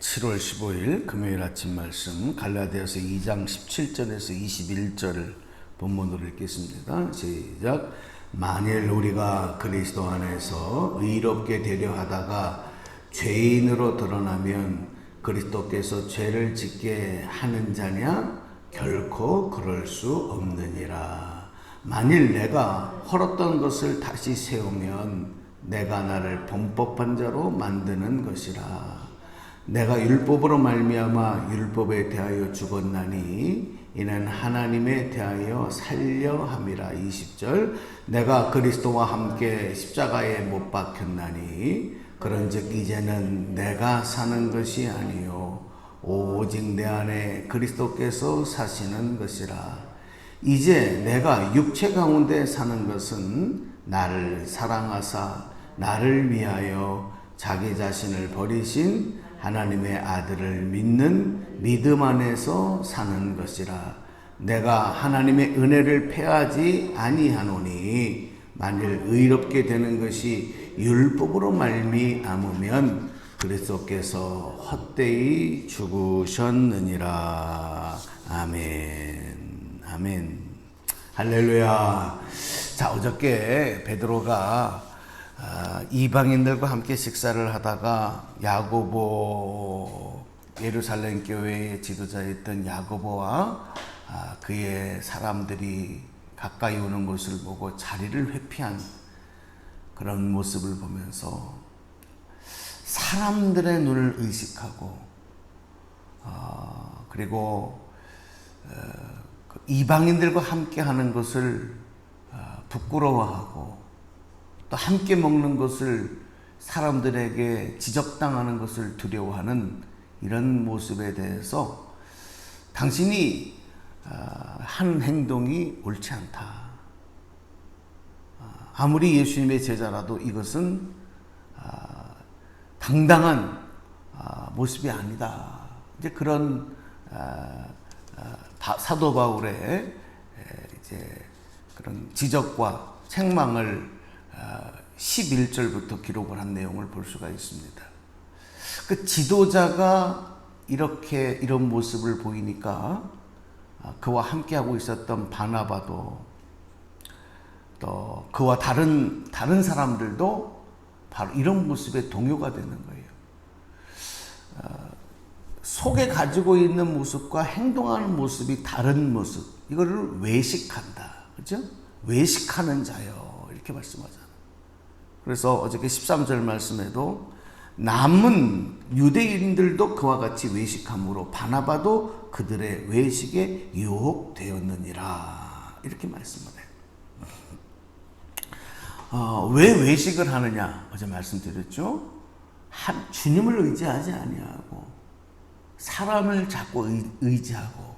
7월 15일 금요일 아침 말씀 갈라디아서 2장 17절에서 21절을 본문으로 읽겠습니다. 시작. 만일 우리가 그리스도 안에서 의롭게 되려 하다가 죄인으로 드러나면 그리스도께서 죄를 짓게 하는 자냐? 결코 그럴 수 없느니라. 만일 내가 헐었던 것을 다시 세우면 내가 나를 범법한 자로 만드는 것이라. 내가 율법으로 말미암아 율법에 대하여 죽었나니 이는 하나님에 대하여 살려 함이라. 20절. 내가 그리스도와 함께 십자가에 못 박혔나니 그런즉 이제는 내가 사는 것이 아니요 오직 내 안에 그리스도께서 사시는 것이라. 이제 내가 육체 가운데 사는 것은 나를 사랑하사 나를 위하여 자기 자신을 버리신 하나님의 아들을 믿는 믿음 안에서 사는 것이라. 내가 하나님의 은혜를 패하지 아니하노니 만일 의롭게 되는 것이 율법으로 말미암으면 그리스도께서 헛되이 죽으셨느니라. 아멘. 아멘. 할렐루야. 자, 어저께 베드로가 이방인들과 함께 식사를 하다가 야고보, 예루살렘 교회의 지도자였던 야고보와 그의 사람들이 가까이 오는 것을 보고 자리를 회피한 그런 모습을 보면서 사람들의 눈을 의식하고 그리고 이방인들과 함께 하는 것을 부끄러워하고 또 함께 먹는 것을 사람들에게 지적당하는 것을 두려워하는 이런 모습에 대해서 당신이 한 행동이 옳지 않다. 아무리 예수님의 제자라도 이것은 당당한 모습이 아니다. 이제 그런 사도 바울의 이제 그런 지적과 책망을 11절부터 기록을 한 내용을 볼 수가 있습니다. 그 지도자가 이런 모습을 보이니까 그와 함께하고 있었던 바나바도 또 그와 다른 사람들도 바로 이런 모습에 동요가 되는 거예요. 속에 가지고 있는 모습과 행동하는 모습이 다른 모습, 이거를 외식한다. 그죠? 외식하는 자요. 이렇게 말씀하잖아요. 그래서 어저께 13절 말씀에도 남은 유대인들도 그와 같이 외식함으로 바나바도 그들의 외식에 유혹되었느니라. 이렇게 말씀을 해요. 왜 외식을 하느냐? 어제 말씀드렸죠. 주님을 의지하지 아니하고 사람을 자꾸 의지하고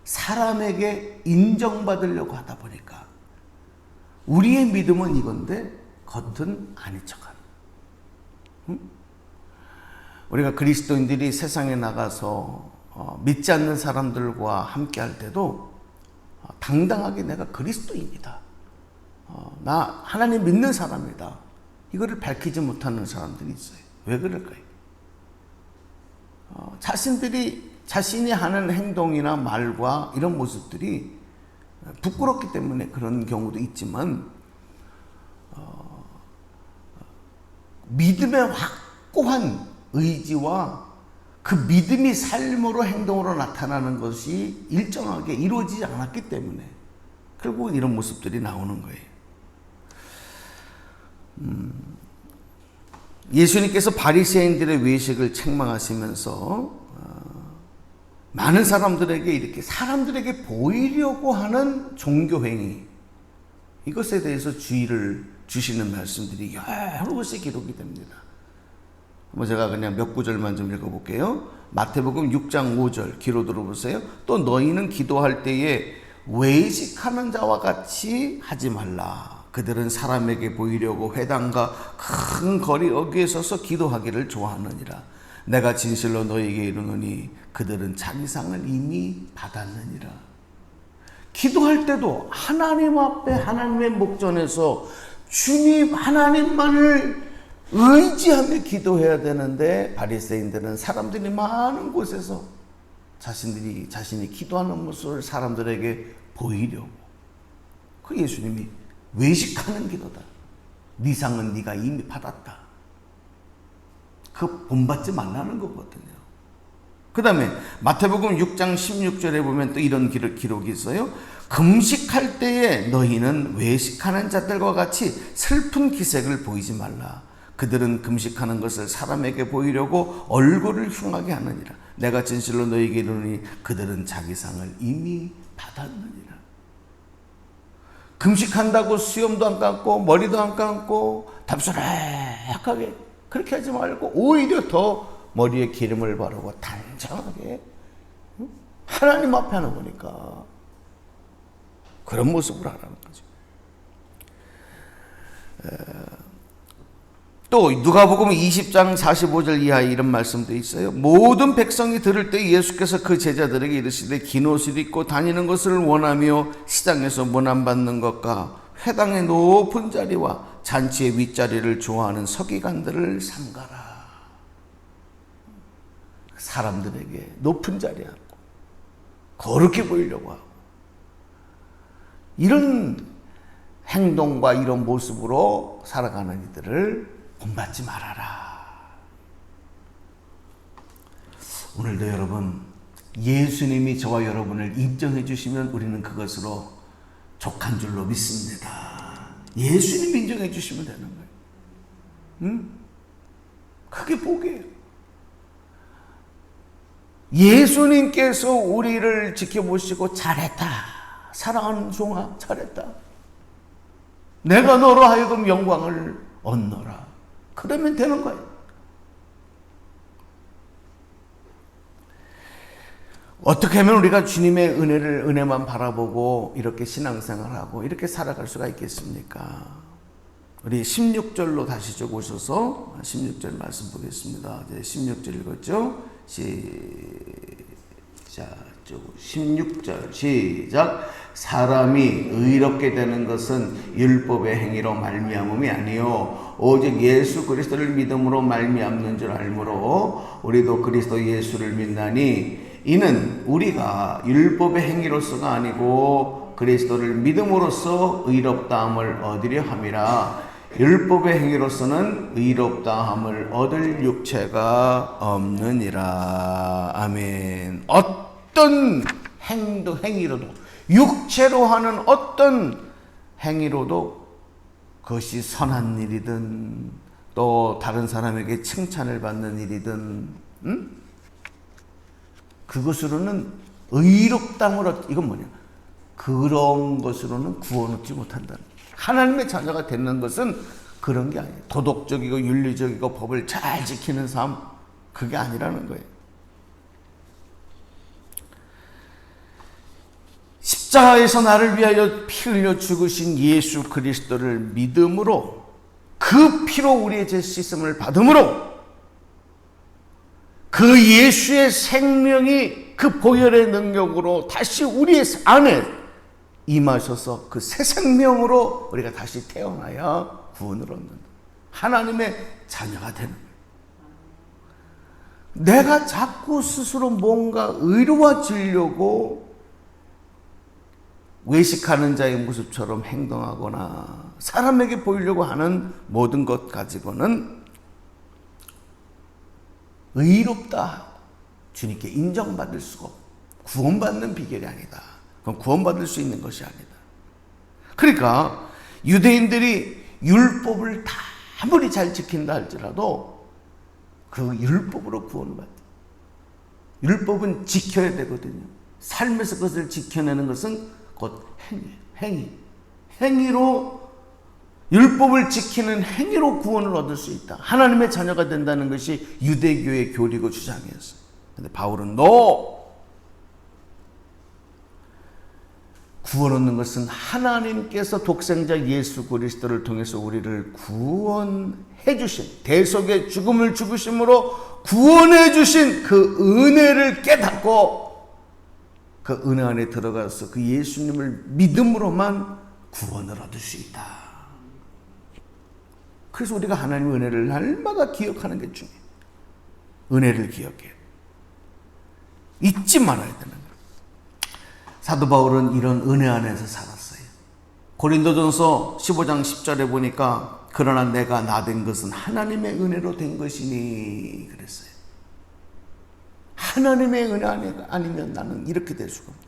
사람에게 인정받으려고 하다 보니까 우리의 믿음은 이건데 겉은 아닌 척하는. 우리가 그리스도인들이 세상에 나가서 믿지 않는 사람들과 함께 할 때도 당당하게 내가 그리스도인이다. 나 하나님 믿는 사람이다. 이거를 밝히지 못하는 사람들이 있어요. 왜 그럴까요? 자신이 하는 행동이나 말과 이런 모습들이 부끄럽기 때문에 그런 경우도 있지만 믿음의 확고한 의지와 그 믿음이 삶으로 행동으로 나타나는 것이 일정하게 이루어지지 않았기 때문에 결국 이런 모습들이 나오는 거예요. 예수님께서 바리새인들의 외식을 책망하시면서 많은 사람들에게 이렇게 사람들에게 보이려고 하는 종교 행위, 이것에 대해서 주의를 주시는 말씀들이 여러 곳에 기록이 됩니다. 제가 그냥 몇 구절만 좀 읽어볼게요. 마태복음 6장 5절 귀로 들어보세요. 또 너희는 기도할 때에 외식하는 자와 같이 하지 말라. 그들은 사람에게 보이려고 회당과 큰 거리 어귀에 서서 기도하기를 좋아하느니라. 내가 진실로 너희에게 이르노니 그들은 자기 상을 이미 받았느니라. 기도할 때도 하나님 앞에 하나님의 목전에서 주님 하나님만을 의지하며 기도해야 되는데 바리새인들은 사람들이 많은 곳에서 자신이 기도하는 모습을 사람들에게 보이려고. 그 예수님이 외식하는 기도다. 네 상은 네가 이미 받았다. 그 본받지 말라는 거거든요. 그 다음에 마태복음 6장 16절에 보면 또 이런 기록이 있어요. 금식할 때에 너희는 외식하는 자들과 같이 슬픈 기색을 보이지 말라. 그들은 금식하는 것을 사람에게 보이려고 얼굴을 흉하게 하느니라. 내가 진실로 너희에게 이르노니 그들은 자기 상을 이미 받았느니라. 금식한다고 수염도 안 감고 머리도 안 감고 답소락하게 그렇게 하지 말고 오히려 더 머리에 기름을 바르고 단정하게 하나님 앞에 하는 거니까 그런 모습으로 하라는 거죠. 또 누가복음 20장 45절 이하에 이런 말씀도 있어요. 모든 백성이 들을 때 예수께서 그 제자들에게 이르시되 긴 옷을 입고 다니는 것을 원하며 시장에서 문안받는 것과 회당의 높은 자리와 잔치의 윗자리를 좋아하는 서기관들을 삼가라. 사람들에게 높은 자리에 앉고 거룩해 보이려고 하고 이런 행동과 이런 모습으로 살아가는 이들을 본받지 말아라. 오늘도 여러분 예수님이 저와 여러분을 인정해 주시면 우리는 그것으로 족한 줄로 믿습니다. 예수님이 인정해 주시면 되는 거예요. 그게 복이에요. 예수님께서 우리를 지켜보시고 잘했다. 사랑하는 종아 잘했다. 내가 너로 하여금 영광을 얻노라. 그러면 되는 거예요. 어떻게 하면 우리가 주님의 은혜만 바라보고 이렇게 신앙생활하고 이렇게 살아갈 수가 있겠습니까? 우리 16절로 다시 쭉 오셔서 16절 말씀 보겠습니다. 16절 읽었죠? 시작. 16절 시작. 사람이 의롭게 되는 것은 율법의 행위로 말미암음이 아니요 오직 예수 그리스도를 믿음으로 말미암는 줄 알므로 우리도 그리스도 예수를 믿나니 이는 우리가 율법의 행위로서가 아니고 그리스도를 믿음으로써 의롭다함을 얻으려 함이라. 율법의 행위로서는 의롭다함을 얻을 육체가 없느니라. 아멘. 어떤 행위로도 육체로 하는 어떤 행위로도 그것이 선한 일이든 또 다른 사람에게 칭찬을 받는 일이든 그것으로는 의롭다함을 이건 뭐냐? 그런 것으로는 구원 얻지 못한다는 거예요. 하나님의 자녀가 되는 것은 그런 게 아니에요. 도덕적이고 윤리적이고 법을 잘 지키는 삶 그게 아니라는 거예요. 십자가에서 나를 위하여 피 흘려 죽으신 예수 그리스도를 믿음으로 그 피로 우리의 죄 씻음을 받음으로 그 예수의 생명이 그 보혈의 능력으로 다시 우리의 안에 임하셔서 그 새 생명으로 우리가 다시 태어나야 구원을 얻는다. 하나님의 자녀가 되는 거예요. 내가 자꾸 스스로 뭔가 의로워지려고 외식하는 자의 모습처럼 행동하거나 사람에게 보이려고 하는 모든 것 가지고는 의롭다 주님께 인정받을 수가 없고 구원받는 비결이 아니다. 그건 구원받을 수 있는 것이 아니다. 그러니까 유대인들이 율법을 다 아무리 잘 지킨다 할지라도 그 율법으로 구원을 받다. 율법은 지켜야 되거든요. 삶에서 그것을 지켜내는 것은 곧 행위로 율법을 지키는 행위로 구원을 얻을 수 있다. 하나님의 자녀가 된다는 것이 유대교의 교리고 주장이었어요. 근데 바울은 구원 얻는 것은 하나님께서 독생자 예수 그리스도를 통해서 우리를 구원해 주신 대속의 죽음을 죽으심으로 구원해 주신 그 은혜를 깨닫고 그 은혜 안에 들어가서 그 예수님을 믿음으로만 구원을 얻을 수 있다. 그래서 우리가 하나님의 은혜를 날마다 기억하는 게 중요해요. 은혜를 기억해요. 잊지 말아야 되는 거예요. 사도 바울은 이런 은혜 안에서 살았어요. 고린도전서 15장 10절에 보니까 그러나 내가 나 된 것은 하나님의 은혜로 된 것이니 그랬어요. 하나님의 은혜 아니면 나는 이렇게 될 수가 없다.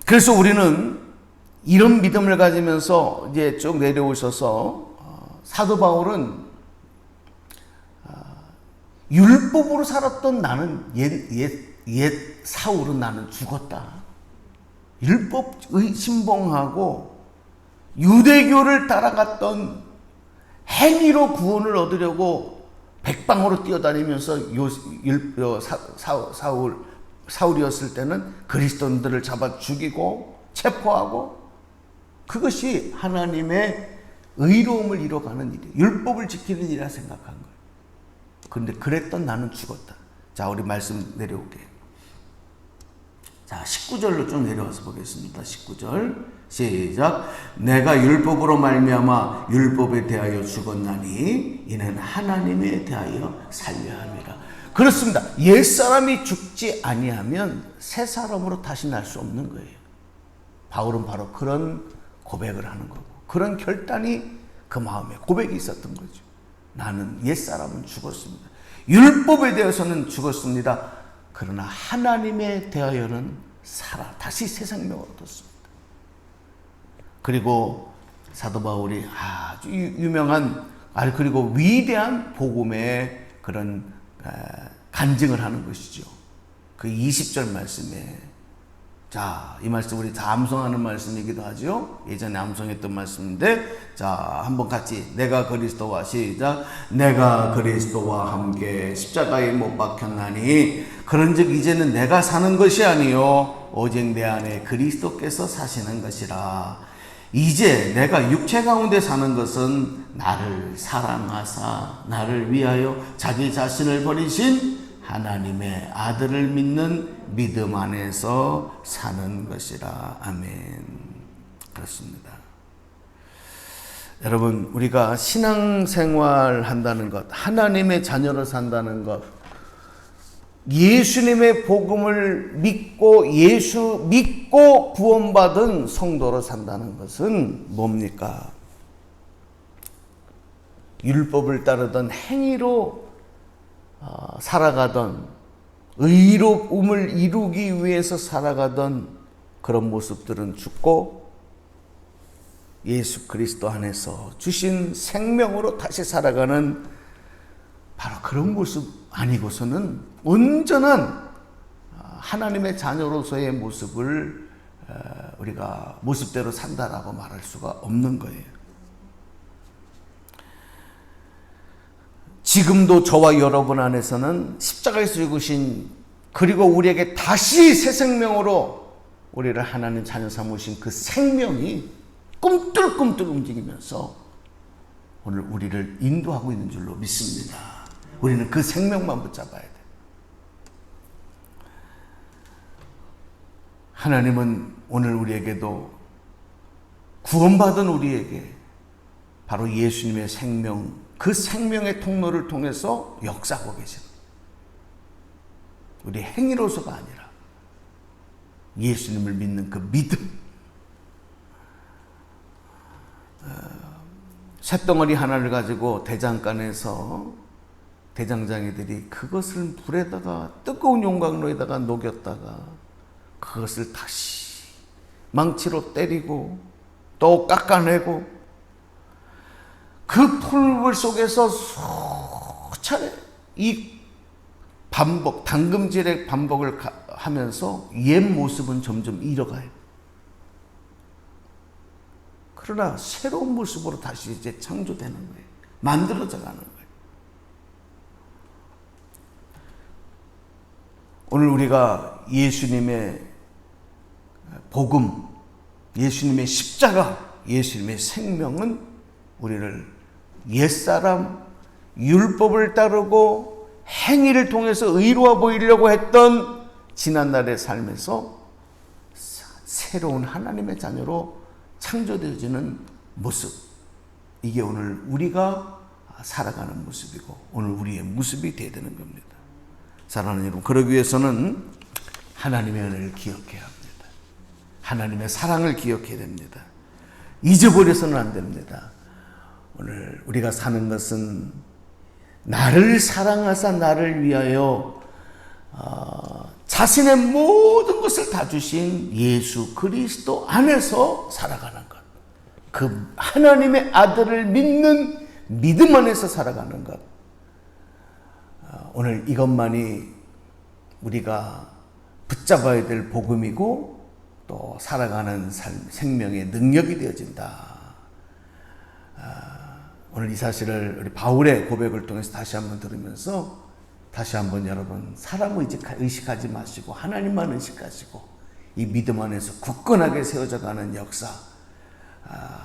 그래서 우리는 이런 믿음을 가지면서 이제 쭉 내려오셔서 사도 바울은 율법으로 살았던 나는 옛 사울은 나는 죽었다. 율법의 신봉하고 유대교를 따라갔던 행위로 구원을 얻으려고 백방으로 뛰어다니면서 사울이었을 때는 그리스도인들을 잡아 죽이고 체포하고 그것이 하나님의 의로움을 이뤄가는 일이에요. 율법을 지키는 일이라 생각한 거예요. 그런데 그랬던 나는 죽었다. 자, 우리 말씀 내려올게요. 자, 19절로 좀 내려와서 보겠습니다. 19절 시작. 내가 율법으로 말미암아 율법에 대하여 죽었나니 이는 하나님에 대하여 살려 함이라. 그렇습니다. 옛사람이 죽지 아니하면 새 사람으로 다시 날 수 없는 거예요. 바울은 바로 그런 고백을 하는 거고 그런 결단이 그 마음에 고백이 있었던 거죠. 나는 옛사람은 죽었습니다. 율법에 대해서는 죽었습니다. 그러나 하나님에 대하여는 살아 다시 새 생명을 얻었습니다. 그리고 사도 바울이 아주 유명한 그리고 위대한 복음의 그런 간증을 하는 것이죠. 그 20절 말씀에 자, 이 말씀 우리 다 암송하는 말씀이기도 하죠. 예전에 암송했던 말씀인데 자, 한번 같이 내가 그리스도와 시작. 내가 그리스도와 함께 십자가에 못 박혔나니 그런즉 이제는 내가 사는 것이 아니요 오직 내 안에 그리스도께서 사시는 것이라. 이제 내가 육체 가운데 사는 것은 나를 사랑하사 나를 위하여 자기 자신을 버리신 하나님의 아들을 믿는 믿음 안에서 사는 것이라. 아멘. 그렇습니다. 여러분, 우리가 신앙생활 한다는 것, 하나님의 자녀로 산다는 것, 예수님의 복음을 믿고 예수 믿고 구원받은 성도로 산다는 것은 뭡니까? 율법을 따르던 행위로 살아가던 의로움을 이루기 위해서 살아가던 그런 모습들은 죽고 예수 그리스도 안에서 주신 생명으로 다시 살아가는 바로 그런 모습 아니고서는 온전한 하나님의 자녀로서의 모습을 우리가 모습대로 산다라고 말할 수가 없는 거예요. 지금도 저와 여러분 안에서는 십자가에서 죽으신 그리고 우리에게 다시 새 생명으로 우리를 하나님 자녀 삼으신 그 생명이 꿈틀꿈틀 움직이면서 오늘 우리를 인도하고 있는 줄로 믿습니다. 우리는 그 생명만 붙잡아야 돼. 하나님은 오늘 우리에게도 구원받은 우리에게 바로 예수님의 생명, 그 생명의 통로를 통해서 역사하고 계십니다. 우리 행위로서가 아니라 예수님을 믿는 그 믿음. 쇳덩어리 하나를 가지고 대장간에서 대장장이들이 그것을 불에다가 뜨거운 용광로에다가 녹였다가 그것을 다시 망치로 때리고 또 깎아내고 그 풀물 속에서 수차례 이 반복, 당금질의 반복을 하면서 옛 모습은 점점 잃어가요. 그러나 새로운 모습으로 다시 이제 창조되는 거예요. 만들어져 가는 거예요. 오늘 우리가 예수님의 복음, 예수님의 십자가, 예수님의 생명은 우리를 옛사람, 율법을 따르고 행위를 통해서 의로워 보이려고 했던 지난날의 삶에서 새로운 하나님의 자녀로 창조되어지는 모습, 이게 오늘 우리가 살아가는 모습이고 오늘 우리의 모습이 되야 되는 겁니다. 사랑하는 여러분, 그러기 위해서는 하나님의 은혜를 기억해야 합니다. 하나님의 사랑을 기억해야 됩니다. 잊어버려서는 안 됩니다. 오늘 우리가 사는 것은 나를 사랑하사 나를 위하여 자신의 모든 것을 다 주신 예수 그리스도 안에서 살아가는 것, 그 하나님의 아들을 믿는 믿음 안에서 살아가는 것, 오늘 이것만이 우리가 붙잡아야 될 복음이고 또 살아가는 생명의 능력이 되어진다. 오늘 이 사실을 우리 바울의 고백을 통해서 다시 한번 들으면서 다시 한번 여러분, 사람을 의식하지 마시고 하나님만 의식하시고 이 믿음 안에서 굳건하게 세워져가는 역사,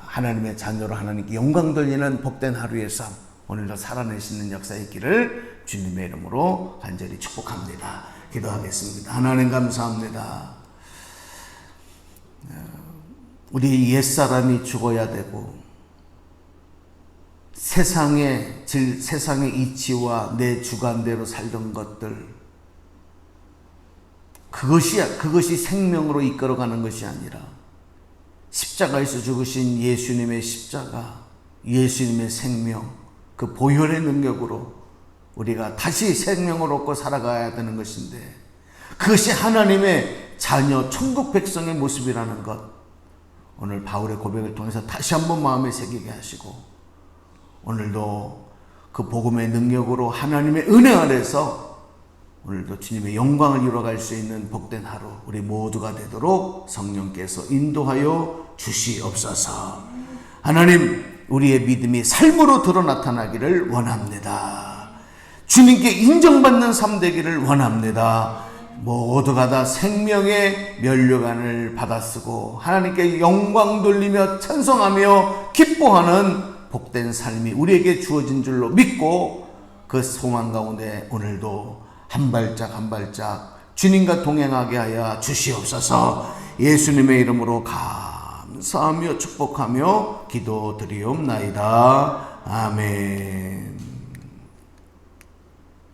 하나님의 자녀로 하나님께 영광 돌리는 복된 하루의 삶, 오늘도 살아내시는 역사 있기를 주님의 이름으로 간절히 축복합니다. 기도하겠습니다. 하나님 감사합니다. 우리 옛사람이 죽어야 되고 세상의 이치와 내 주관대로 살던 것들, 그것이 생명으로 이끌어가는 것이 아니라 십자가에서 죽으신 예수님의 십자가, 예수님의 생명, 그 보혈의 능력으로 우리가 다시 생명을 얻고 살아가야 되는 것인데, 그것이 하나님의 자녀 천국 백성의 모습이라는 것, 오늘 바울의 고백을 통해서 다시 한번 마음에 새기게 하시고 오늘도 그 복음의 능력으로 하나님의 은혜 아래서 오늘도 주님의 영광을 이루어갈 수 있는 복된 하루 우리 모두가 되도록 성령께서 인도하여 주시옵소서. 하나님, 우리의 믿음이 삶으로 드러 나타나기를 원합니다. 주님께 인정받는 삶 되기를 원합니다. 모두가 다 생명의 면류관을 받아쓰고 하나님께 영광 돌리며 찬송하며 기뻐하는 복된 삶이 우리에게 주어진 줄로 믿고 그 소망 가운데 오늘도 한 발짝 한 발짝 주님과 동행하게 하여 주시옵소서. 예수님의 이름으로 감사하며 축복하며 기도드리옵나이다. 아멘.